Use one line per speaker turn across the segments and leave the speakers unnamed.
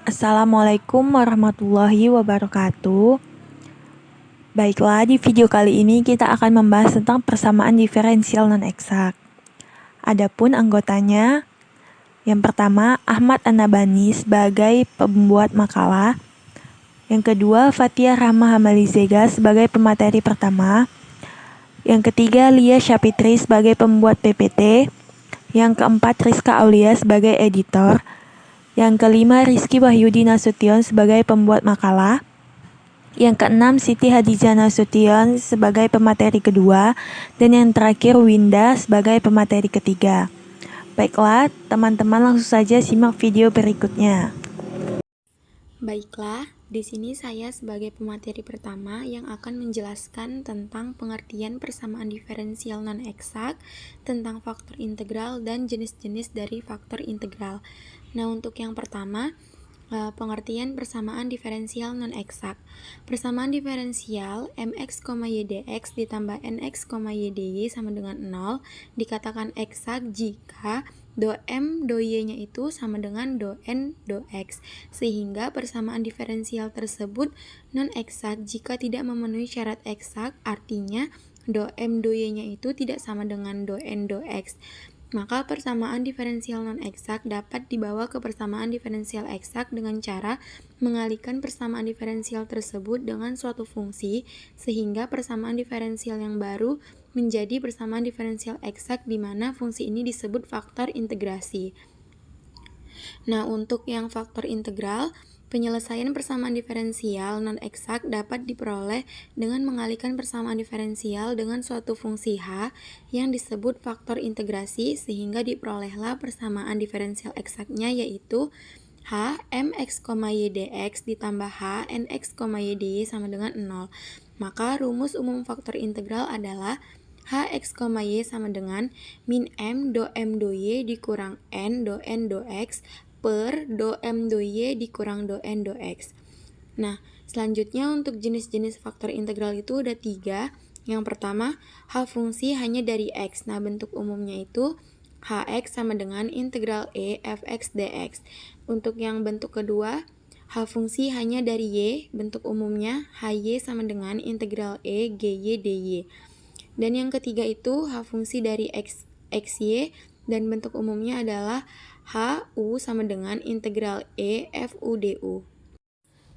Assalamualaikum warahmatullahi wabarakatuh. Baiklah, di video kali ini kita akan membahas tentang persamaan diferensial non-eksak. Adapun anggotanya, yang pertama Ahmad An-Nabhani sebagai pembuat makalah. Yang kedua Fathia Rahma Hamalizega sebagai pemateri pertama. Yang ketiga Lia Syapitri sebagai pembuat PPT. Yang keempat Rizka Aulia sebagai editor. Yang kelima Rizky Wahyudi Nasution sebagai pembuat makalah. Yang keenam Siti Hadijah Nasution sebagai pemateri kedua. Dan yang terakhir Winda sebagai pemateri ketiga. Baiklah, teman-teman langsung saja simak video berikutnya.
Baiklah, di sini saya sebagai pemateri pertama yang akan menjelaskan tentang pengertian persamaan diferensial non-eksak, tentang faktor integral dan jenis-jenis dari faktor integral. Nah, untuk yang pertama, pengertian persamaan diferensial non-eksak. Persamaan diferensial mx, y dx ditambah nx, y dy sama dengan 0 dikatakan eksak jika do m do y-nya itu sama dengan do n do x, sehingga persamaan diferensial tersebut non-eksak jika tidak memenuhi syarat eksak, artinya do m do y-nya itu tidak sama dengan do n do x. Maka persamaan diferensial non-eksak dapat dibawa ke persamaan diferensial eksak dengan cara mengalihkan persamaan diferensial tersebut dengan suatu fungsi, sehingga persamaan diferensial yang baru menjadi persamaan diferensial eksak di mana fungsi ini disebut faktor integrasi. Nah, untuk yang faktor integral, penyelesaian persamaan diferensial non-eksak dapat diperoleh dengan mengalihkan persamaan diferensial dengan suatu fungsi h yang disebut faktor integrasi, sehingga diperolehlah persamaan diferensial eksaknya, yaitu h mx, y dx ditambah h nx, y dy sama dengan 0. Maka rumus umum faktor integral adalah h x, y sama dengan min m do y dikurang n do x per do m do y dikurang do n do x. Nah, selanjutnya untuk jenis-jenis faktor integral itu ada 3. Yang pertama, h fungsi hanya dari x. Nah, bentuk umumnya itu hx sama dengan integral e fx dx. Untuk yang bentuk kedua, h fungsi hanya dari y. Bentuk umumnya hy sama dengan integral e gy dy. Dan yang ketiga itu h fungsi dari xy, dan bentuk umumnya adalah hu sama dengan integral e fu du.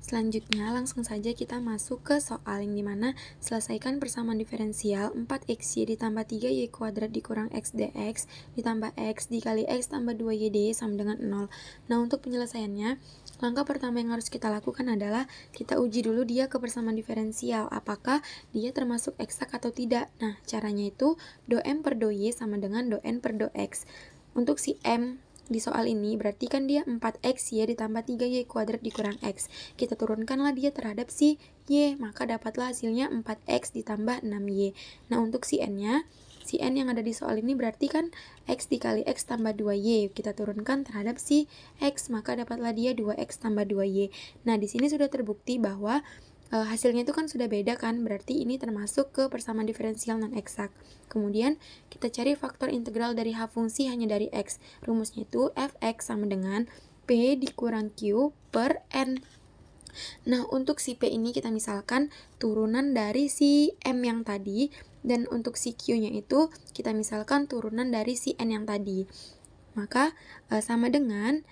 Selanjutnya langsung saja kita masuk ke soal yang dimana selesaikan persamaan diferensial 4xy ditambah 3y kuadrat dikurang x dx ditambah x dikali x tambah 2y dy sama dengan 0. Nah, untuk penyelesaiannya, langkah pertama yang harus kita lakukan adalah kita uji dulu dia ke persamaan diferensial, apakah dia termasuk eksak atau tidak. Nah, caranya itu do m per do y sama dengan do n per do x. Untuk si m di soal ini berarti kan dia 4x ya ditambah 3y kuadrat dikurang x. Kita turunkanlah dia terhadap si y, maka dapatlah hasilnya 4x ditambah 6y. Nah, untuk si n-nya, si n yang ada di soal ini berarti kan x dikali x tambah 2y. Kita turunkan terhadap si x, maka dapatlah dia 2x tambah 2y. Nah, di sini sudah terbukti bahwa hasilnya itu kan sudah beda kan, berarti ini termasuk ke persamaan diferensial non-eksak. Kemudian kita cari faktor integral dari h fungsi hanya dari x. Rumusnya itu fx sama dengan p dikurang q per n. Nah, untuk si p ini kita misalkan turunan dari si m yang tadi, dan untuk si q-nya itu kita misalkan turunan dari si n yang tadi. Maka sama dengan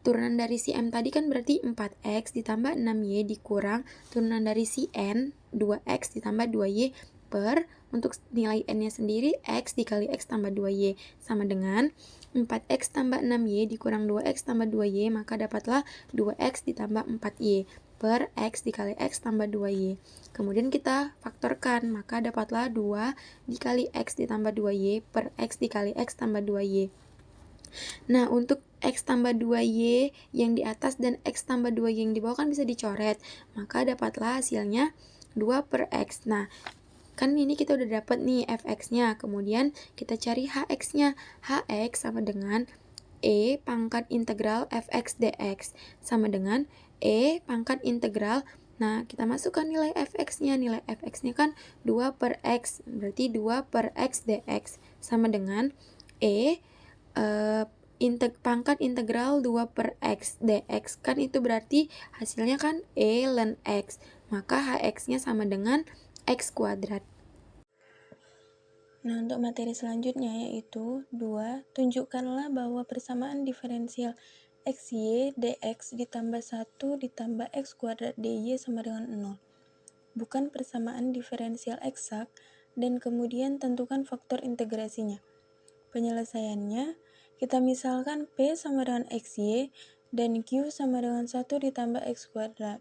turunan dari si m tadi kan berarti 4x ditambah 6y dikurang turunan dari si n 2x ditambah 2y per, untuk nilai n-nya sendiri x dikali x tambah 2y sama dengan 4x tambah 6y dikurang 2x tambah 2y, maka dapatlah 2x ditambah 4y per x dikali x tambah 2y. Kemudian kita faktorkan, maka dapatlah 2 dikali x ditambah 2y per x dikali x tambah 2y. Nah, untuk x tambah 2y yang di atas dan x tambah 2y yang di bawah kan bisa dicoret, maka dapatlah hasilnya 2 per x. Nah, kan ini kita udah dapat nih fx-nya, kemudian kita cari hx-nya. Hx sama dengan e pangkat integral fx dx sama dengan e pangkat integral. Nah, kita masukkan nilai fx-nya. Nilai fx-nya kan 2 per x, berarti 2 per x dx sama dengan e pangkat integral 2 per X dx kan itu berarti hasilnya kan E ln X, maka Hx-nya sama dengan X kuadrat.
Nah, untuk materi selanjutnya yaitu 2. Tunjukkanlah bahwa persamaan diferensial XY dx ditambah 1 ditambah X kuadrat dy sama dengan 0. Bukan persamaan diferensial eksak dan kemudian tentukan faktor integrasinya. Penyelesaiannya, kita misalkan P sama dengan XY dan Q sama dengan 1 ditambah X kuadrat.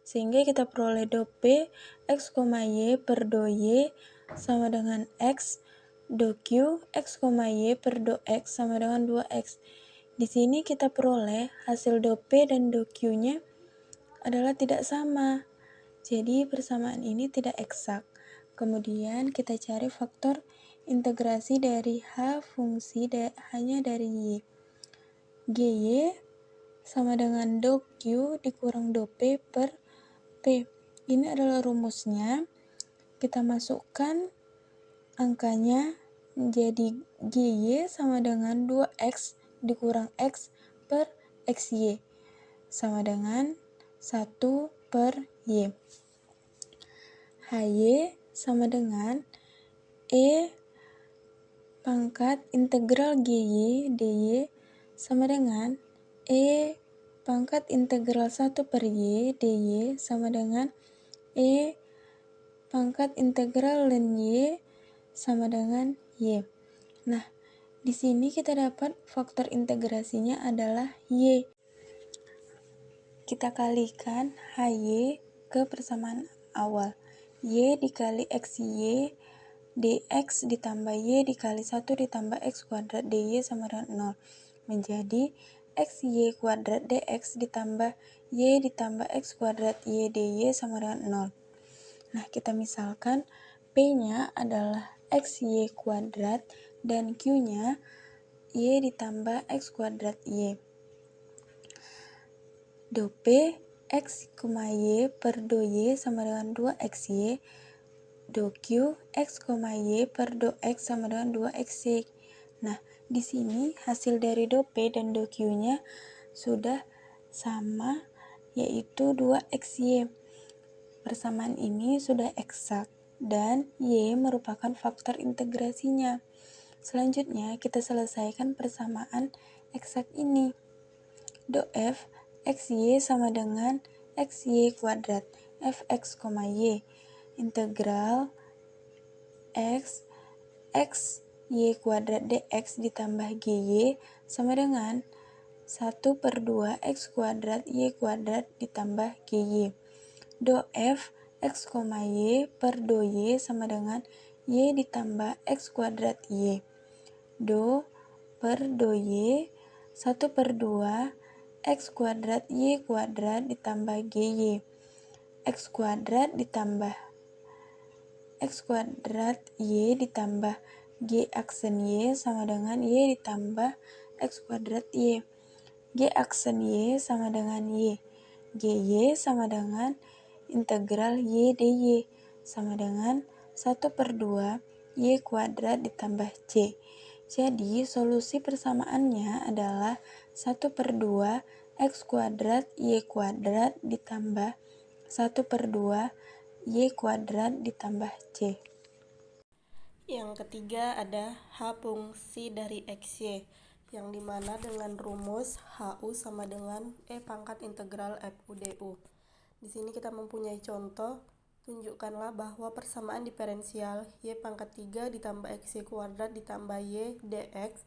Sehingga kita peroleh do P X, Y per do Y sama dengan X, do Q X, Y per do X sama dengan 2X. Di sini kita peroleh hasil do P dan do Q-nya adalah tidak sama. Jadi persamaan ini tidak eksak. Kemudian kita cari faktor integrasi dari H fungsi hanya dari Y. GY sama dengan do Q dikurang do P per P. Ini adalah rumusnya. Kita masukkan angkanya menjadi GY sama dengan 2X dikurang X per XY sama dengan 1 per Y. HY sama dengan E pangkat integral GY dy sama dengan E pangkat integral 1 per Y dy sama dengan E pangkat integral ln Y sama dengan Y. Nah, di sini kita dapat faktor integrasinya adalah Y. Kita kalikan HY ke persamaan awal. Y dikali XY dx ditambah Y dikali 1 ditambah X kuadrat dy sama dengan 0. Menjadi XY kuadrat dx ditambah Y ditambah X kuadrat Y dy sama dengan 0. Nah, kita misalkan P-nya adalah XY kuadrat dan Q-nya Y ditambah X kuadrat Y. Do P X, Y per do Y sama dengan 2XY. Do Q X, Y per do X sama dengan 2XY. Nah, di sini hasil dari do P dan do Q-nya sudah sama, yaitu 2XY. Persamaan ini sudah eksak dan Y merupakan faktor integrasinya. Selanjutnya, kita selesaikan persamaan eksak ini. Do F XY sama dengan XY kuadrat Fx, Y. Integral X Y kuadrat dx ditambah GY sama dengan 1 per 2 X kuadrat Y kuadrat ditambah GY. Do F X, Y per do Y sama dengan Y ditambah X kuadrat Y. Do per do Y 1 per 2 X kuadrat Y kuadrat ditambah GY. X kuadrat ditambah X kuadrat Y ditambah G aksen Y sama dengan Y ditambah X kuadrat Y. G aksen Y sama dengan Y. GY sama dengan integral Y dy sama dengan 1 per 2 Y kuadrat ditambah C. Jadi solusi persamaannya adalah 1 per 2 X kuadrat Y kuadrat ditambah 1 per 2 Y kuadrat ditambah C.
Yang ketiga ada H fungsi dari XY, yang dimana dengan rumus HU sama dengan E pangkat integral FU DU. Di sini kita mempunyai contoh, tunjukkanlah bahwa persamaan diferensial Y pangkat 3 ditambah XY kuadrat ditambah Y dx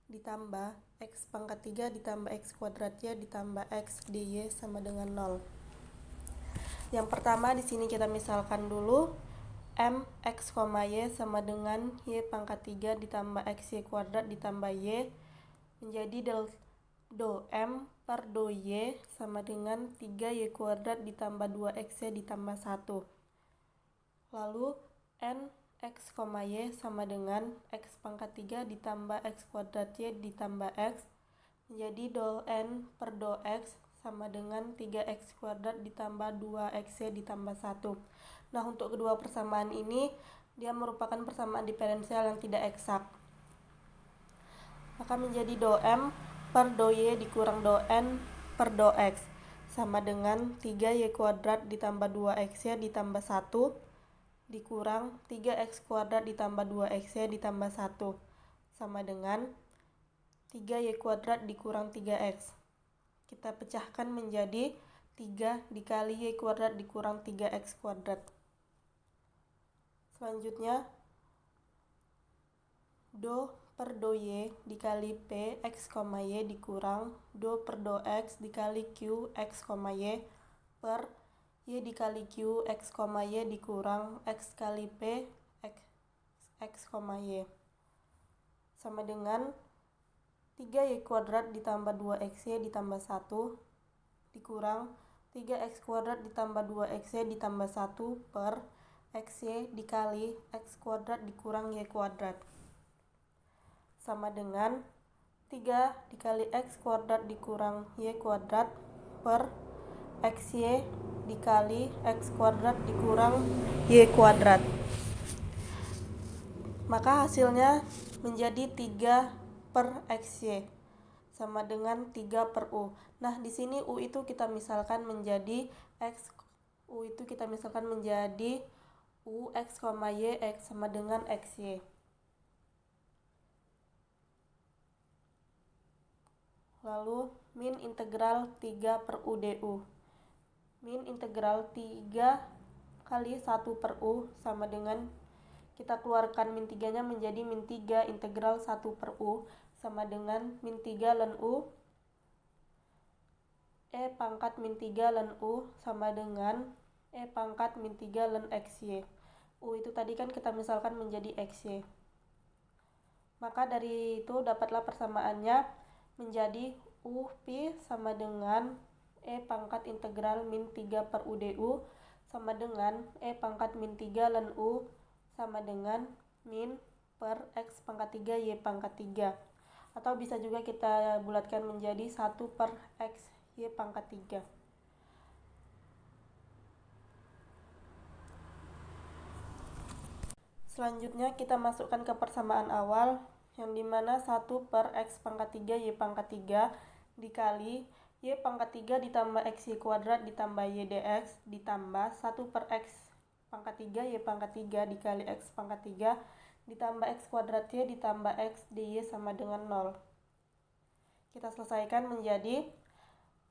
ditambah X pangkat 3 ditambah X kuadrat Y ditambah X dy sama dengan 0. Yang pertama di sini kita misalkan dulu M X, Y sama dengan Y pangkat 3 ditambah XY kuadrat ditambah Y menjadi do M per do Y sama dengan 3Y kuadrat ditambah 2XY ditambah 1. Lalu N X, Y sama dengan X pangkat 3 ditambah X kuadrat Y ditambah X menjadi do N per do X sama dengan 3X kuadrat ditambah 2XY ditambah 1. Nah, untuk kedua persamaan ini dia merupakan persamaan diferensial yang tidak eksak. Maka menjadi do M per do y dikurang do n per do x sama dengan 3y kuadrat ditambah 2x ditambah 1 dikurang 3x kuadrat ditambah 2x ditambah 1 sama dengan 3y kuadrat dikurang 3x. Kita pecahkan menjadi 3 dikali y kuadrat dikurang 3x kuadrat. Selanjutnya, do per do y dikali p x, y dikurang do per do x dikali q x, y per y dikali q x, y dikurang x kali p x, y sama dengan 3y kuadrat ditambah 2x ditambah 1 dikurang 3x kuadrat ditambah 2x ditambah 1 per xy dikali x kuadrat dikurang y kuadrat sama dengan 3 dikali x kuadrat dikurang y kuadrat per xy dikali x kuadrat dikurang y kuadrat. Maka hasilnya menjadi 3 per xy sama dengan 3 per u. Nah, di sini u itu kita misalkan menjadi x, u itu kita misalkan menjadi u x, y x sama dengan xy. Lalu min integral 3 per u du. Min integral 3 kali 1 per u sama dengan kita keluarkan min 3-nya menjadi min 3 integral 1 per u sama dengan min 3 ln u e pangkat min 3 ln u sama dengan e pangkat min 3 ln xy. U itu tadi kan kita misalkan menjadi xy. Maka dari itu dapatlah persamaannya menjadi u pi sama dengan e pangkat integral min 3 per u du sama dengan e pangkat min 3 ln u sama dengan min per x pangkat 3 y pangkat 3 atau bisa juga kita bulatkan menjadi 1 per x y pangkat 3. Selanjutnya kita masukkan ke persamaan awal yang dimana 1 per x pangkat 3 y pangkat 3 dikali y pangkat 3 ditambah x y kuadrat ditambah y dx ditambah 1 per x pangkat 3 y pangkat 3 dikali x pangkat 3 ditambah x kuadrat y ditambah x dy sama dengan 0. Kita selesaikan menjadi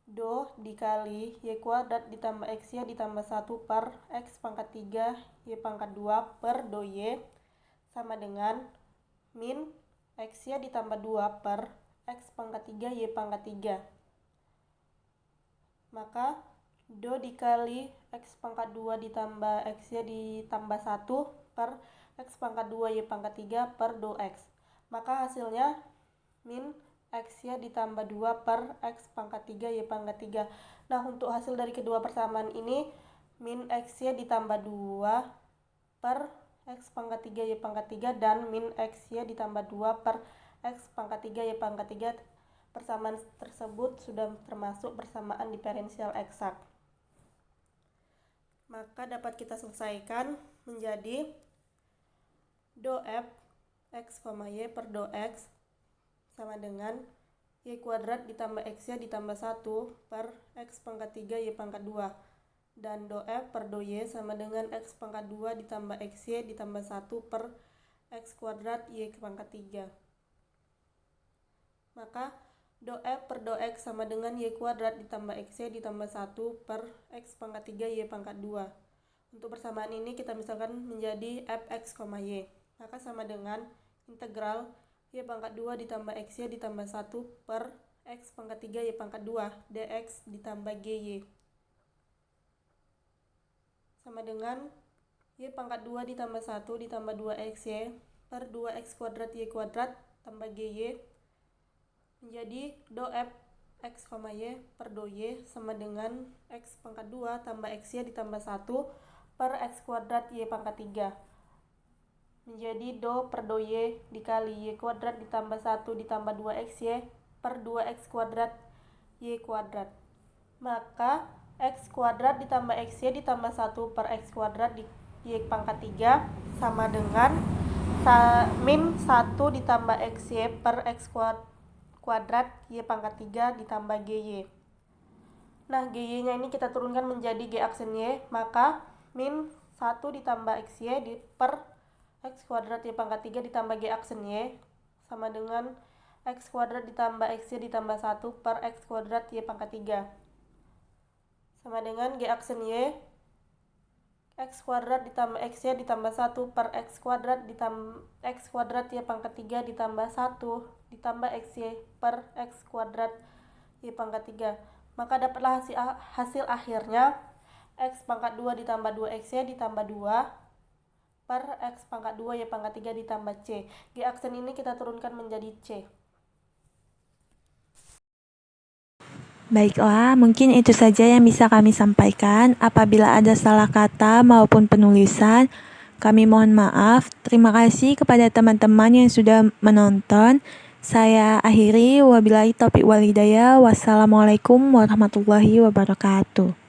do dikali y kuadrat ditambah x y ditambah 1 per x pangkat 3 y pangkat 2 per do y sama dengan min x y ditambah 2 per x pangkat 3 y pangkat 3. Maka do dikali x pangkat 2 ditambah x y ditambah 1 per x pangkat 2 y pangkat 3 per do x. Maka hasilnya min x y ditambah 2 per x pangkat 3 y pangkat 3. Nah, untuk hasil dari kedua persamaan ini min x y ditambah 2 per x pangkat 3 y pangkat 3 dan min x y ditambah 2 per x pangkat 3 y pangkat 3. Persamaan tersebut sudah termasuk persamaan diferensial eksak. Maka dapat kita selesaikan menjadi do f x, y per do x sama dengan y kuadrat ditambah x y ditambah 1 per x pangkat 3 y pangkat 2 dan do f per do y sama dengan x pangkat 2 ditambah x y ditambah 1 per x kuadrat y pangkat 3. Maka do f per do x sama dengan y kuadrat ditambah x y ditambah 1 per x pangkat 3 y pangkat 2. Untuk persamaan ini kita misalkan menjadi fx, y. Maka sama dengan integral y pangkat 2 ditambah x y ditambah 1 per x pangkat 3 y pangkat 2 dx ditambah gy. Sama dengan y pangkat 2 ditambah 1 ditambah 2xy per 2x kuadrat y kuadrat tambah gy menjadi do f x, y per do y sama dengan x pangkat 2 tambah xy ditambah 1 per x kuadrat y pangkat 3 menjadi do per do y dikali y kuadrat ditambah 1 ditambah 2xy per 2x kuadrat y kuadrat. Maka x kuadrat ditambah xy ditambah 1 per x kuadrat di y pangkat 3 sama dengan min 1 ditambah xy per x kuadrat Y pangkat 3 ditambah GY. Nah, GY-nya ini kita turunkan menjadi G aksen Y, maka min 1 ditambah XY per X kuadrat Y pangkat 3 ditambah G aksen Y sama dengan X kuadrat ditambah XY ditambah 1 per X kuadrat Y pangkat 3 sama dengan G aksen Y X kuadrat ditambah XY ditambah 1 per X kuadrat ditambah X kuadrat Y pangkat 3 ditambah 1 ditambah XY per X kuadrat Y pangkat 3. Maka dapatlah hasil akhirnya X pangkat 2 ditambah 2XY ditambah 2 per X pangkat 2 Y pangkat 3 ditambah C. G aksen ini kita turunkan menjadi C.
Baiklah, mungkin itu saja yang bisa kami sampaikan. Apabila ada salah kata maupun penulisan, kami mohon maaf. Terima kasih kepada teman-teman yang sudah menonton. Saya akhiri, wabillahi taufiq wal hidayah. Wassalamualaikum warahmatullahi wabarakatuh.